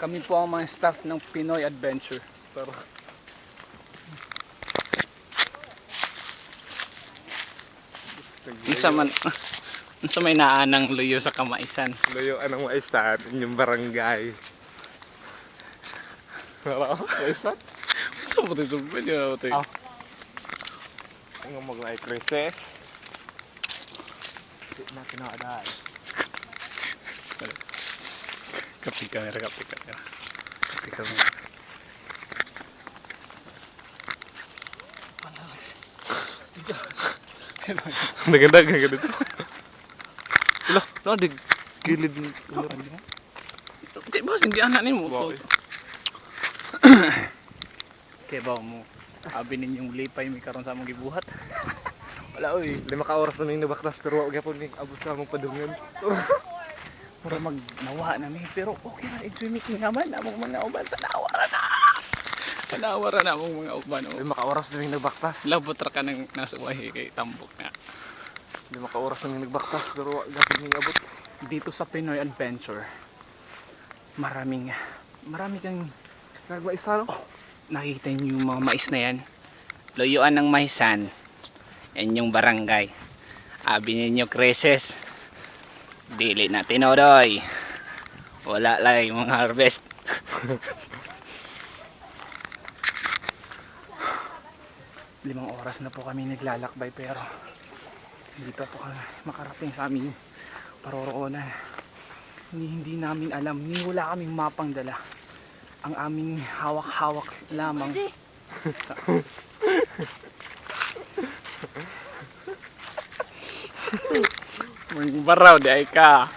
Kami po ang mga staff ng Pinoy Adventure. Pero unsa may naanang luyo sa kamaisan. Luyo anong maisan, inyong barangay. Wala ko, maisan? Unsa mo dito pwede ito? Ang mga krisis. Hindi na tinaadaan. Kapi kamera. Naganda dito. Wala, di gilid ng Okay, boss, hindi anak mo. Bakit? Okay, ba mo? Abi ninyong lipay may karon sa among gibuhat. Wala oy. 5 ka oras na yung nabaktas pero wag yapon ni abot sa among padungan. Mura magnawa na mi pero okay ra enjoy meeting naman among mga uban tanawara na. Tanawara na among mga uban. 5 ka oras na yung nagbaktas. Labot ra ka nang nasuwahi kay tambok na. 5 ka oras na yung nagbaktas pero wag yapon ni abot. Dito sa Pinoy Adventure, marami kang Nagmaisa no? nakikita niyo yung mga mais na yan. Luyuan ng maisan. Yan yung barangay. Abi ninyo krisis. Dili na tinodoy. Wala lang yung mga harvest. Limang oras na po kami naglalakbay pero hindi pa po kami makarating sa aming paroroonan. Hindi namin alam, wala kaming mapang dala. Ang aming hawak-hawak lamang sa baraw di ay ka.